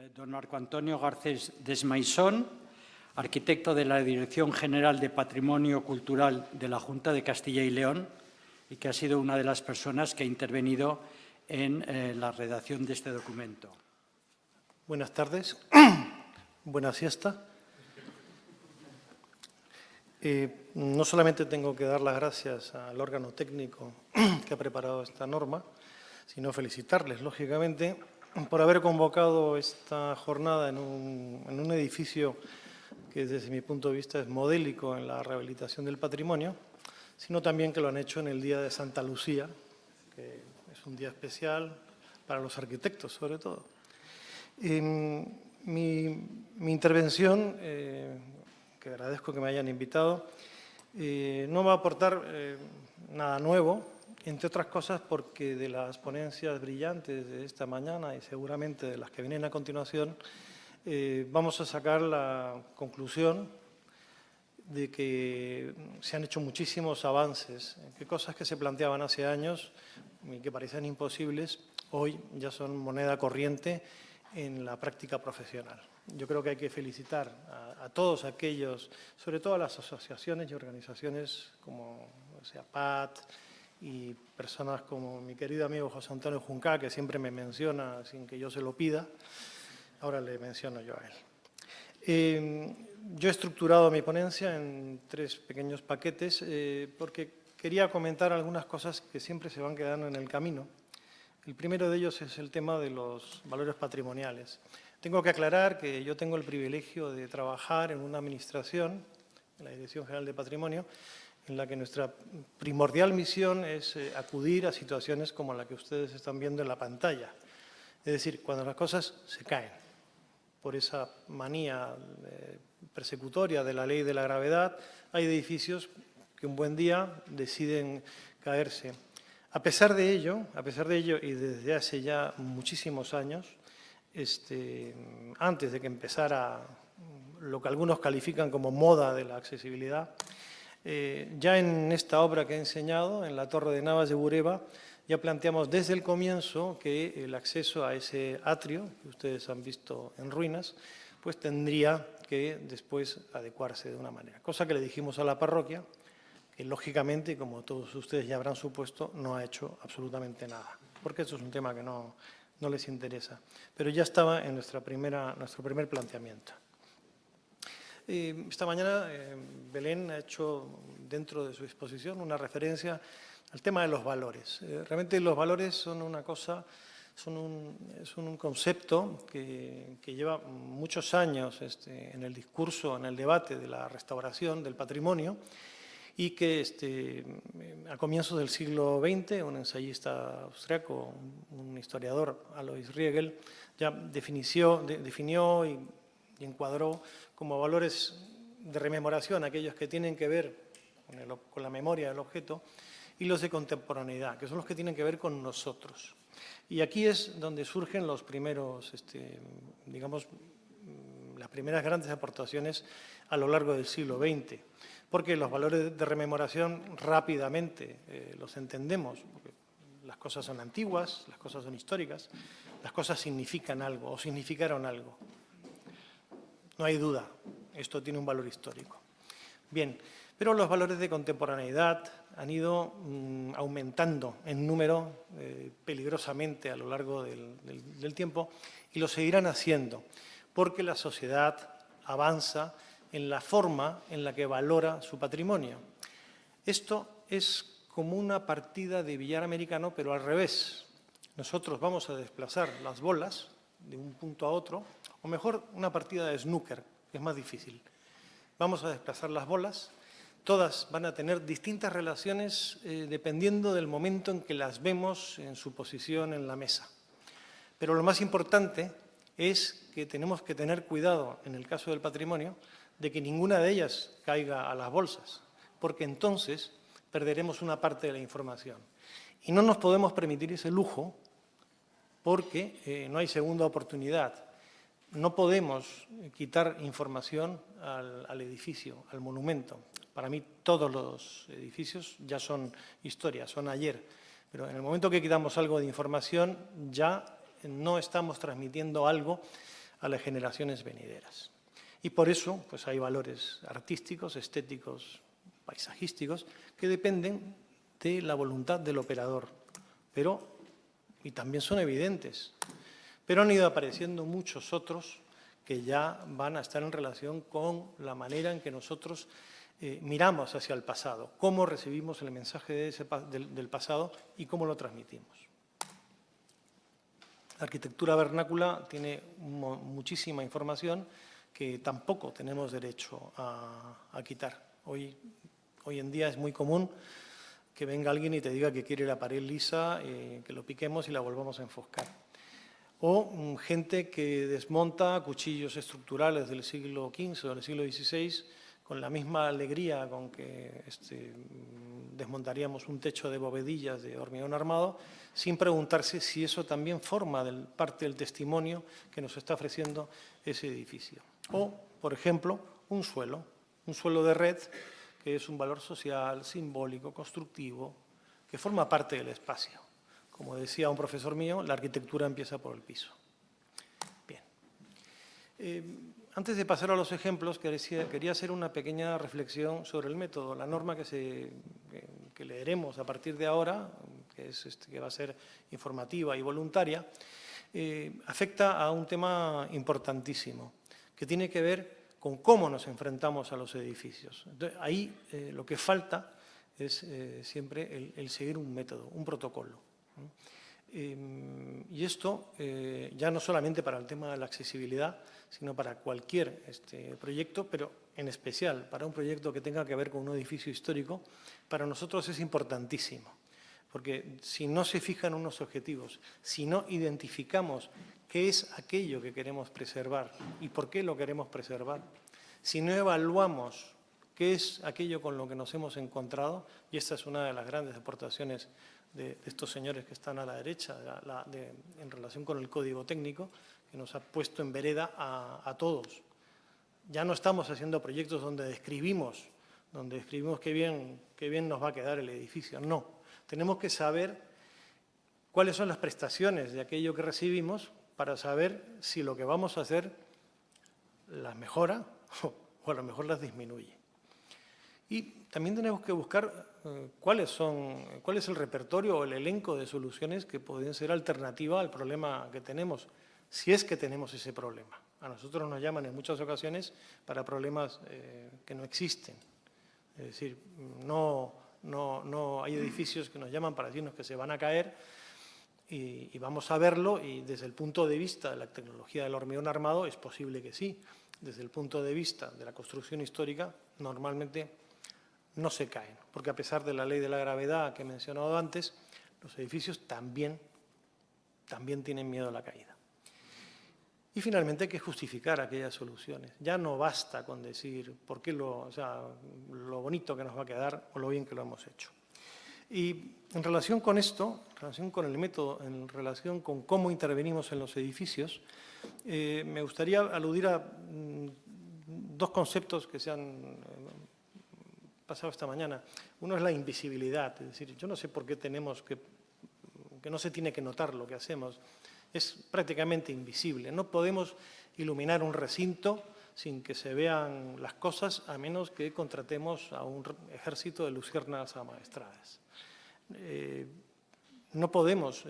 don Marco Antonio Garcés Desmaisón, arquitecto de la Dirección General de Patrimonio Cultural de la Junta de Castilla y León y que ha sido una de las personas que ha intervenido en la redacción de este documento. Buenas tardes, buena siesta. No solamente tengo que dar las gracias al órgano técnico que ha preparado esta norma, sino felicitarles, lógicamente, por haber convocado esta jornada en un edificio que desde mi punto de vista es modélico en la rehabilitación del patrimonio, sino también que lo han hecho en el Día de Santa Lucía, que es un día especial para los arquitectos, sobre todo. Mi intervención, que agradezco que me hayan invitado, no va a aportar nada nuevo, entre otras cosas porque de las ponencias brillantes de esta mañana y seguramente de las que vienen a continuación, vamos a sacar la conclusión de que se han hecho muchísimos avances, que cosas que se planteaban hace años y que parecían imposibles, hoy ya son moneda corriente en la práctica profesional. Yo creo que hay que felicitar a todos aquellos, sobre todo a las asociaciones y organizaciones como SEAPAT y personas como mi querido amigo José Antonio Juncá, que siempre me menciona sin que yo se lo pida. Ahora le menciono yo a él. Yo he estructurado mi ponencia en 3 pequeños paquetes porque quería comentar algunas cosas que siempre se van quedando en el camino. El primero de ellos es el tema de los valores patrimoniales. Tengo que aclarar que yo tengo el privilegio de trabajar en una administración, en la Dirección General de Patrimonio, en la que nuestra primordial misión es acudir a situaciones como la que ustedes están viendo en la pantalla. Es decir, cuando las cosas se caen por esa manía persecutoria de la ley de la gravedad, hay edificios que un buen día deciden caerse. A pesar de ello, y desde hace ya muchísimos años, antes de que empezara lo que algunos califican como moda de la accesibilidad, ya en esta obra que he enseñado, en la Torre de Navas de Bureba, ya planteamos desde el comienzo que el acceso a ese atrio, que ustedes han visto en ruinas, pues tendría que después adecuarse de una manera. Cosa que le dijimos a la parroquia, que lógicamente, como todos ustedes ya habrán supuesto, no ha hecho absolutamente nada, porque eso es un tema que no les interesa. Pero ya estaba en nuestro primer planteamiento. Esta mañana Belén ha hecho dentro de su exposición una referencia al tema de los valores. Realmente los valores son una cosa, son un concepto que lleva muchos años en el discurso, en el debate de la restauración del patrimonio y que a comienzos del siglo XX un ensayista austriaco, un historiador, Alois Riegel, ya definió y encuadró como valores de rememoración aquellos que tienen que ver con la memoria del objeto y los de contemporaneidad, que son los que tienen que ver con nosotros. Y aquí es donde surgen los primeros, digamos, las primeras grandes aportaciones a lo largo del siglo XX, porque los valores de rememoración rápidamente los entendemos, porque las cosas son antiguas, las cosas son históricas, las cosas significan algo o significaron algo. No hay duda, esto tiene un valor histórico. Bien, pero los valores de contemporaneidad han ido aumentando en número peligrosamente a lo largo del tiempo y lo seguirán haciendo, porque la sociedad avanza en la forma en la que valora su patrimonio. Esto es como una partida de billar americano, pero al revés. Nosotros vamos a desplazar las bolas de un punto a otro, o mejor, una partida de snooker, que es más difícil. Vamos a desplazar las bolas, todas van a tener distintas relaciones dependiendo del momento en que las vemos en su posición en la mesa. Pero lo más importante es que tenemos que tener cuidado, en el caso del patrimonio, de que ninguna de ellas caiga a las bolsas, porque entonces perderemos una parte de la información. Y no nos podemos permitir ese lujo porque no hay segunda oportunidad. No podemos quitar información al edificio, al monumento. Para mí todos los edificios ya son historia, son ayer. Pero en el momento que quitamos algo de información ya no estamos transmitiendo algo a las generaciones venideras. Y por eso pues hay valores artísticos, estéticos, paisajísticos, que dependen de la voluntad del operador, y también son evidentes, pero han ido apareciendo muchos otros que ya van a estar en relación con la manera en que nosotros miramos hacia el pasado, cómo recibimos el mensaje del pasado y cómo lo transmitimos. La arquitectura vernácula tiene muchísima información que tampoco tenemos derecho a quitar. Hoy en día es muy común que venga alguien y te diga que quiere la pared lisa, que lo piquemos y la volvamos a enfoscar. O gente que desmonta cuchillos estructurales del siglo XV o del siglo XVI con la misma alegría con que desmontaríamos un techo de bovedillas de hormigón armado, sin preguntarse si eso también forma parte del testimonio que nos está ofreciendo ese edificio. O, por ejemplo, un suelo de red, que es un valor social, simbólico, constructivo, que forma parte del espacio. Como decía un profesor mío, la arquitectura empieza por el piso. Bien. Antes de pasar a los ejemplos, quería hacer una pequeña reflexión sobre el método. La norma que leeremos a partir de ahora, que va a ser informativa y voluntaria, afecta a un tema importantísimo, que tiene que ver con cómo nos enfrentamos a los edificios. Entonces, ahí lo que falta es siempre el seguir un método, un protocolo. Y esto ya no solamente para el tema de la accesibilidad, sino para cualquier proyecto, pero en especial para un proyecto que tenga que ver con un edificio histórico, para nosotros es importantísimo. Porque si no se fijan unos objetivos, si no identificamos qué es aquello que queremos preservar y por qué lo queremos preservar, si no evaluamos qué es aquello con lo que nos hemos encontrado, y esta es una de las grandes aportaciones de estos señores que están a la derecha, en relación con el código técnico, que nos ha puesto en vereda a todos. Ya no estamos haciendo proyectos donde describimos qué bien nos va a quedar el edificio. No, tenemos que saber cuáles son las prestaciones de aquello que recibimos para saber si lo que vamos a hacer las mejora o a lo mejor las disminuye. Y también tenemos que buscar cuál es el repertorio o el elenco de soluciones que pueden ser alternativa al problema que tenemos, si es que tenemos ese problema. A nosotros nos llaman en muchas ocasiones para problemas que no existen. Es decir, no hay edificios que nos llaman para decirnos que se van a caer y vamos a verlo, y desde el punto de vista de la tecnología del hormigón armado es posible que sí. Desde el punto de vista de la construcción histórica, normalmente no se caen, porque a pesar de la ley de la gravedad que he mencionado antes, los edificios también tienen miedo a la caída. Y finalmente hay que justificar aquellas soluciones. Ya no basta con decir por qué lo bonito que nos va a quedar o lo bien que lo hemos hecho. Y en relación con esto, en relación con el método, en relación con cómo intervenimos en los edificios, me gustaría aludir a dos conceptos que se han pasado esta mañana. Uno es la invisibilidad, es decir, yo no sé por qué tenemos que no se tiene que notar lo que hacemos. Es prácticamente invisible. No podemos iluminar un recinto sin que se vean las cosas, a menos que contratemos a un ejército de luciérnagas amaestradas. No podemos,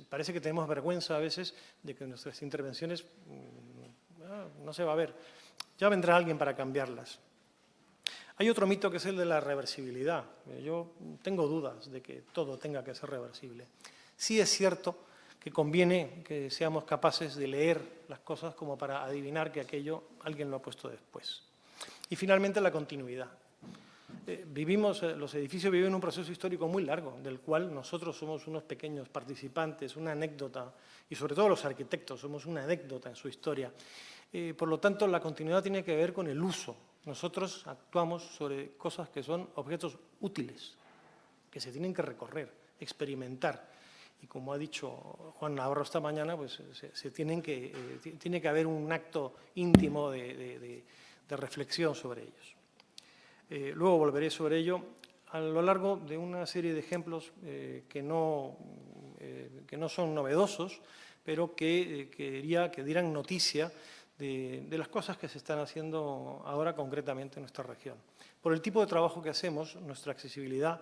parece que tenemos vergüenza a veces de que nuestras intervenciones no se va a ver. Ya vendrá alguien para cambiarlas. Hay otro mito que es el de la reversibilidad. Yo tengo dudas de que todo tenga que ser reversible. Sí es cierto que conviene que seamos capaces de leer las cosas como para adivinar que aquello alguien lo ha puesto después. Y finalmente la continuidad. Los edificios viven un proceso histórico muy largo, del cual nosotros somos unos pequeños participantes, una anécdota, y sobre todo los arquitectos somos una anécdota en su historia. Por lo tanto, la continuidad tiene que ver con el uso. Nosotros actuamos sobre cosas que son objetos útiles, que se tienen que recorrer, experimentar. Y como ha dicho Juan Navarro esta mañana, pues tiene que haber un acto íntimo de reflexión sobre ellos. Luego volveré sobre ello a lo largo de una serie de ejemplos que no que no son novedosos, pero que quería que dieran noticia de las cosas que se están haciendo ahora concretamente en nuestra región. Por el tipo de trabajo que hacemos, nuestra accesibilidad,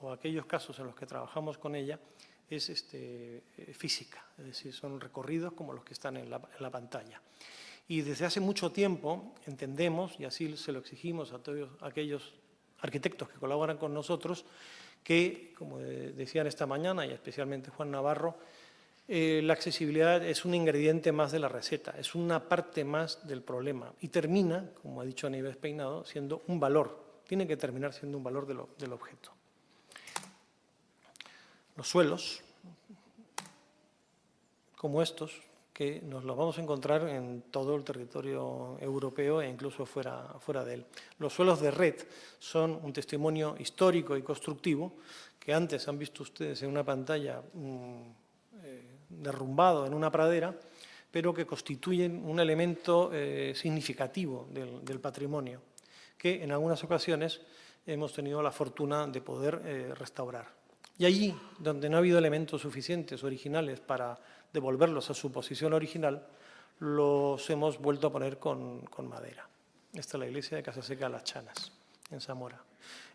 o aquellos casos en los que trabajamos con ella, es física, es decir, son recorridos como los que están en la pantalla. Y desde hace mucho tiempo entendemos, y así se lo exigimos a todos aquellos arquitectos que colaboran con nosotros, que, como decían esta mañana, y especialmente Juan Navarro, la accesibilidad es un ingrediente más de la receta, es una parte más del problema y termina, como ha dicho Aníbal Peinado, siendo un valor, tiene que terminar siendo un valor del objeto. Los suelos, como estos, que nos los vamos a encontrar en todo el territorio europeo e incluso fuera de él. Los suelos de red son un testimonio histórico y constructivo que antes han visto ustedes en una pantalla derrumbado en una pradera, pero que constituyen un elemento significativo del patrimonio, que en algunas ocasiones hemos tenido la fortuna de poder restaurar. Y allí, donde no ha habido elementos suficientes originales para devolverlos a su posición original, los hemos vuelto a poner con madera. Esta es la iglesia de Casaseca Las Chanas, en Zamora.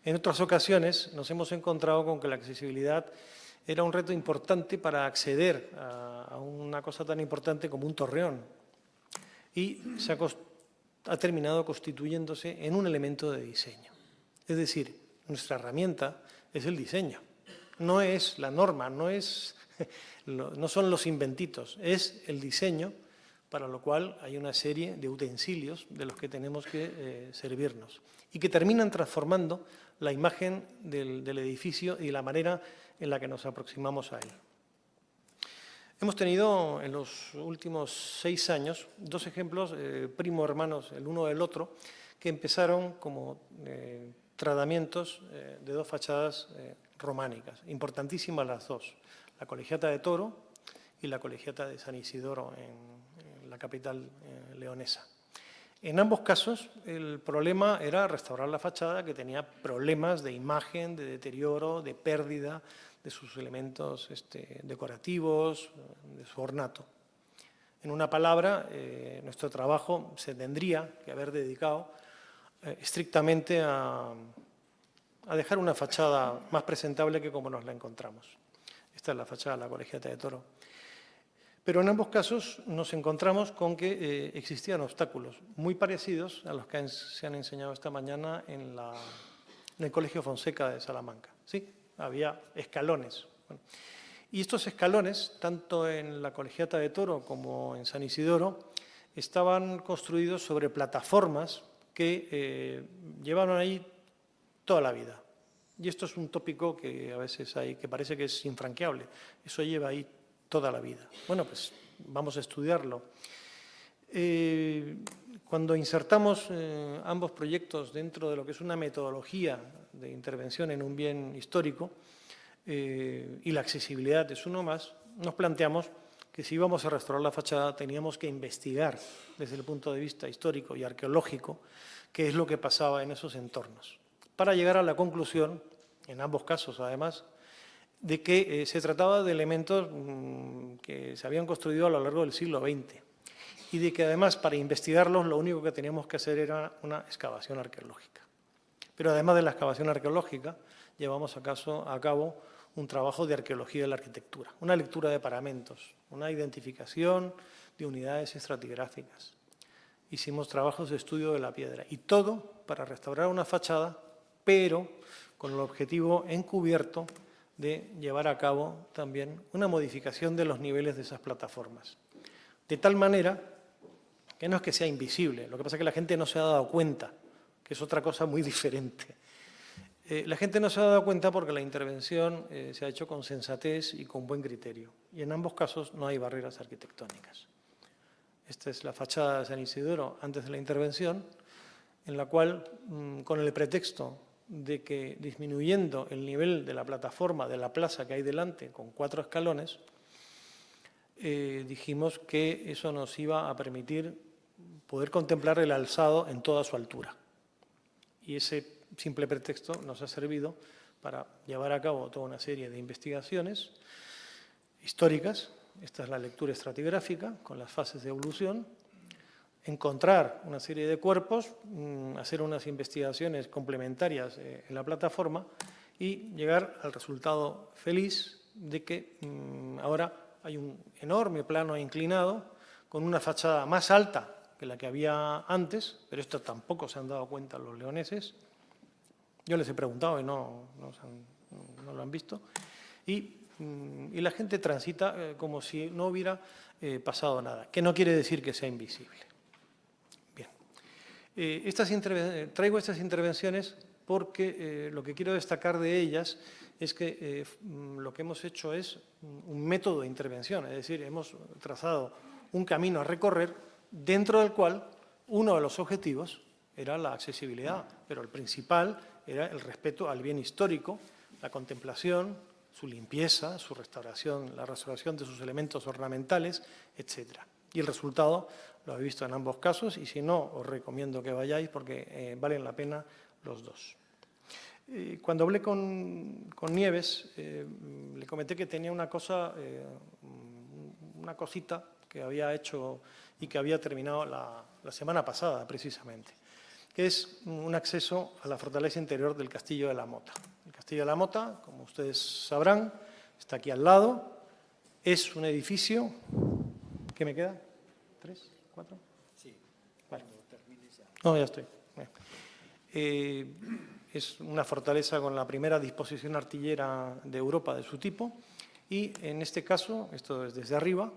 En otras ocasiones nos hemos encontrado con que la accesibilidad era un reto importante para acceder a una cosa tan importante como un torreón y ha terminado constituyéndose en un elemento de diseño. Es decir, nuestra herramienta es el diseño. No es la norma, no son los inventitos, es el diseño, para lo cual hay una serie de utensilios de los que tenemos que servirnos y que terminan transformando la imagen del edificio y la manera en la que nos aproximamos a él. Hemos tenido en los últimos 6 años 2 ejemplos, primo hermanos el uno del otro, que empezaron como tratamientos de 2 fachadas románicas, importantísimas las 2, la Colegiata de Toro y la Colegiata de San Isidoro en la capital leonesa. En ambos casos el problema era restaurar la fachada, que tenía problemas de imagen, de deterioro, de pérdida de sus elementos decorativos, de su ornato. En una palabra, nuestro trabajo se tendría que haber dedicado estrictamente a dejar una fachada más presentable que como nos la encontramos. Esta es la fachada de la Colegiata de Toro. Pero en ambos casos nos encontramos con que existían obstáculos muy parecidos a los que se han enseñado esta mañana en el Colegio Fonseca de Salamanca. ¿Sí? Había escalones. Bueno, y estos escalones, tanto en la Colegiata de Toro como en San Isidoro, estaban construidos sobre plataformas que llevaron ahí toda la vida. Y esto es un tópico que a veces hay, que parece que es infranqueable. Eso lleva ahí toda la vida. Bueno, pues vamos a estudiarlo. Cuando insertamos ambos proyectos dentro de lo que es una metodología de intervención en un bien histórico, y la accesibilidad es uno más, nos planteamos que si íbamos a restaurar la fachada teníamos que investigar desde el punto de vista histórico y arqueológico qué es lo que pasaba en esos entornos, para llegar a la conclusión, en ambos casos además, de que se trataba de elementos que se habían construido a lo largo del siglo XX y de que además para investigarlos lo único que teníamos que hacer era una excavación arqueológica. Pero además de la excavación arqueológica llevamos a cabo un trabajo de arqueología de la arquitectura, una lectura de paramentos, una identificación de unidades estratigráficas. Hicimos trabajos de estudio de la piedra y todo para restaurar una fachada, pero con el objetivo encubierto de llevar a cabo también una modificación de los niveles de esas plataformas. De tal manera que no es que sea invisible, lo que pasa es que la gente no se ha dado cuenta, que es otra cosa muy diferente. La gente no se ha dado cuenta porque la intervención se ha hecho con sensatez y con buen criterio. Y en ambos casos no hay barreras arquitectónicas. Esta es la fachada de San Isidoro antes de la intervención, en la cual, con el pretexto de que disminuyendo el nivel de la plataforma de la plaza que hay delante con 4 escalones, dijimos que eso nos iba a permitir poder contemplar el alzado en toda su altura. Y ese simple pretexto nos ha servido para llevar a cabo toda una serie de investigaciones históricas. Esta es la lectura estratigráfica con las fases de evolución. Encontrar una serie de cuerpos, hacer unas investigaciones complementarias en la plataforma y llegar al resultado feliz de que ahora hay un enorme plano inclinado con una fachada más alta que la que había antes, pero esto tampoco se han dado cuenta los leoneses. Yo les he preguntado y no lo han visto. Y la gente transita como si no hubiera pasado nada, que no quiere decir que sea invisible. Bien. Traigo estas intervenciones porque lo que quiero destacar de ellas es que lo que hemos hecho es un método de intervención, es decir, hemos trazado un camino a recorrer dentro del cual uno de los objetivos era la accesibilidad, pero el principal era el respeto al bien histórico, la contemplación, su limpieza, su restauración, la restauración de sus elementos ornamentales, etc. Y el resultado lo habéis visto en ambos casos y si no, os recomiendo que vayáis porque valen la pena los dos. Cuando hablé con Nieves, le comenté que tenía una cosita que había hecho y que había terminado la semana pasada, precisamente, que es un acceso a la fortaleza interior del Castillo de la Mota. El Castillo de la Mota, como ustedes sabrán, está aquí al lado, es un edificio... ¿Qué me queda? ¿3? ¿4? Sí. Vale. No, ya estoy. Es una fortaleza con la primera disposición artillera de Europa de su tipo y en este caso, esto es desde arriba,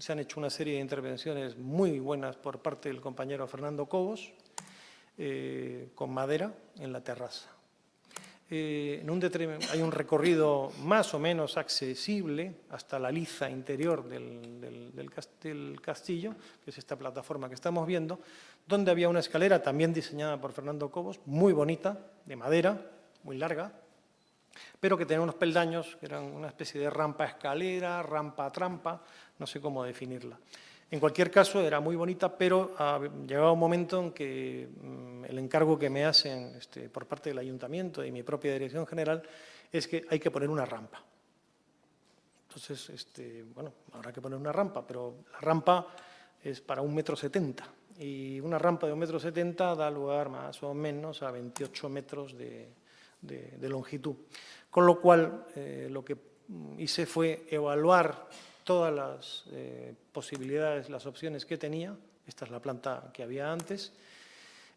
se han hecho una serie de intervenciones muy buenas por parte del compañero Fernando Cobos con madera en la terraza. Hay un recorrido más o menos accesible hasta la liza interior del castillo, que es esta plataforma que estamos viendo, donde había una escalera también diseñada por Fernando Cobos, muy bonita, de madera, muy larga, pero que tenía unos peldaños que eran una especie de rampa-escalera, rampa-trampa, no sé cómo definirla. En cualquier caso, era muy bonita, pero ha llegado un momento en que el encargo que me hacen por parte del ayuntamiento y mi propia dirección general es que hay que poner una rampa. Entonces, bueno, habrá que poner una rampa, pero la rampa es para 1,70 m y una rampa de 1,70 m da lugar más o menos a 28 metros de longitud. Con lo cual, lo que hice fue evaluar todas las posibilidades, las opciones que tenía. Esta es la planta que había antes.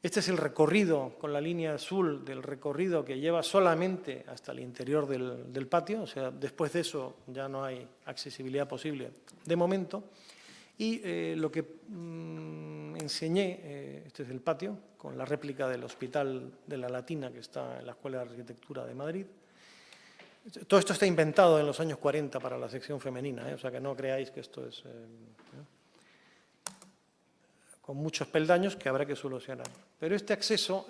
Este es el recorrido con la línea azul del recorrido que lleva solamente hasta el interior del patio. O sea, después de eso ya no hay accesibilidad posible de momento. Y lo que enseñé, este es el patio, con la réplica del Hospital de la Latina que está en la Escuela de Arquitectura de Madrid. Todo esto está inventado en los años 40 para la sección femenina, o sea que no creáis que esto es con muchos peldaños que habrá que solucionar. Pero este acceso,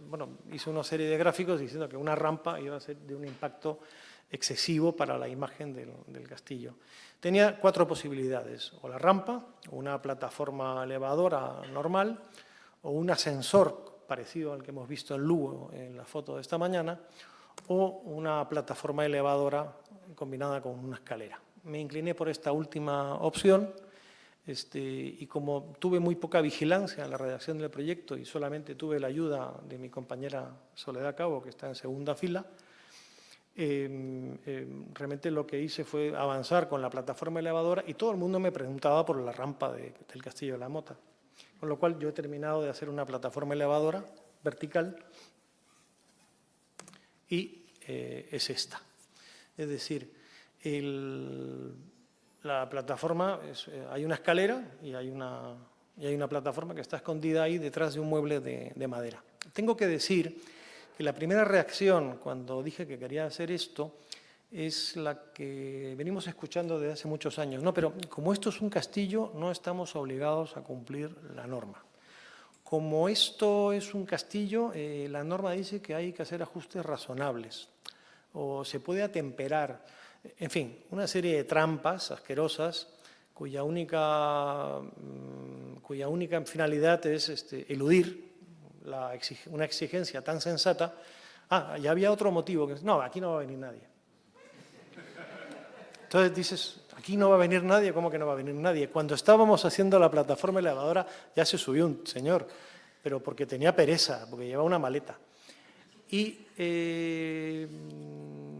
bueno, hice una serie de gráficos diciendo que una rampa iba a ser de un impacto excesivo para la imagen del castillo. Tenía 4 posibilidades, o la rampa, o una plataforma elevadora normal, o un ascensor parecido al que hemos visto en Lugo en la foto de esta mañana, o una plataforma elevadora combinada con una escalera. Me incliné por esta última opción y como tuve muy poca vigilancia en la redacción del proyecto y solamente tuve la ayuda de mi compañera Soledad Cabo, que está en segunda fila, realmente lo que hice fue avanzar con la plataforma elevadora y todo el mundo me preguntaba por la rampa del Castillo de la Mota. Con lo cual yo he terminado de hacer una plataforma elevadora vertical y es esta. Es decir, la plataforma, hay una escalera y hay una plataforma que está escondida ahí detrás de un mueble de madera. Tengo que decir que la primera reacción cuando dije que quería hacer esto es la que venimos escuchando desde hace muchos años. No, pero como esto es un castillo, no estamos obligados a cumplir la norma. Como esto es un castillo, la norma dice que hay que hacer ajustes razonables o se puede atemperar. En fin, una serie de trampas asquerosas cuya única finalidad es eludir una exigencia tan sensata. Ah, y había otro motivo, que no, aquí no va a venir nadie. Entonces dices, aquí no va a venir nadie, ¿cómo que no va a venir nadie? Cuando estábamos haciendo la plataforma elevadora ya se subió un señor, pero porque tenía pereza, porque llevaba una maleta. Y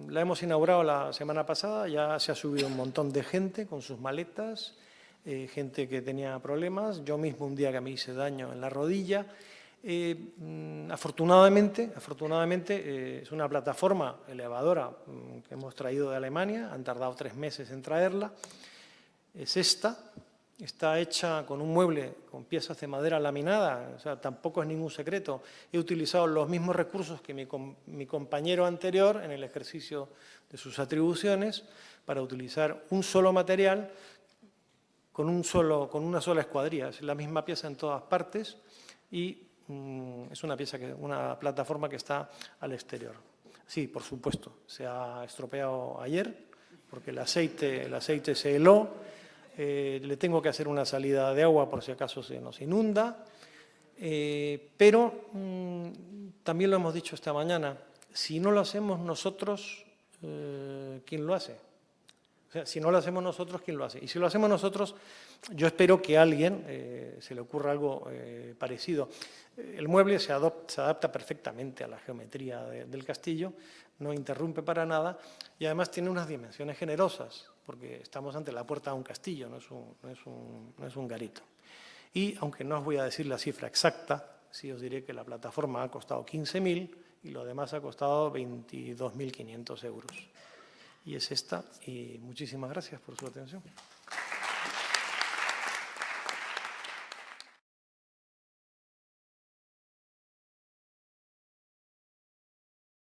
la hemos inaugurado la semana pasada, ya se ha subido un montón de gente con sus maletas, gente que tenía problemas, yo mismo un día que me hice daño en la rodilla. Afortunadamente es una plataforma elevadora que hemos traído de Alemania, han tardado 3 meses en traerla, es esta, está hecha con un mueble con piezas de madera laminada, o sea, tampoco es ningún secreto. He utilizado los mismos recursos que mi compañero anterior en el ejercicio de sus atribuciones para utilizar un solo material con una sola escuadrilla. Es la misma pieza en todas partes y es una plataforma que está al exterior. Sí, por supuesto, se ha estropeado ayer porque el aceite se heló. Le tengo que hacer una salida de agua por si acaso se nos inunda. Pero también lo hemos dicho esta mañana, si no lo hacemos nosotros, ¿quién lo hace? O sea, si no lo hacemos nosotros, ¿quién lo hace? Y si lo hacemos nosotros, yo espero que a alguien se le ocurra algo parecido. El mueble se adapta perfectamente a la geometría del castillo, no interrumpe para nada y además tiene unas dimensiones generosas, porque estamos ante la puerta de un castillo, no es un garito. Y aunque no os voy a decir la cifra exacta, sí os diré que la plataforma ha costado 15.000 y lo demás ha costado 22.500 euros. Y es esta, y muchísimas gracias por su atención.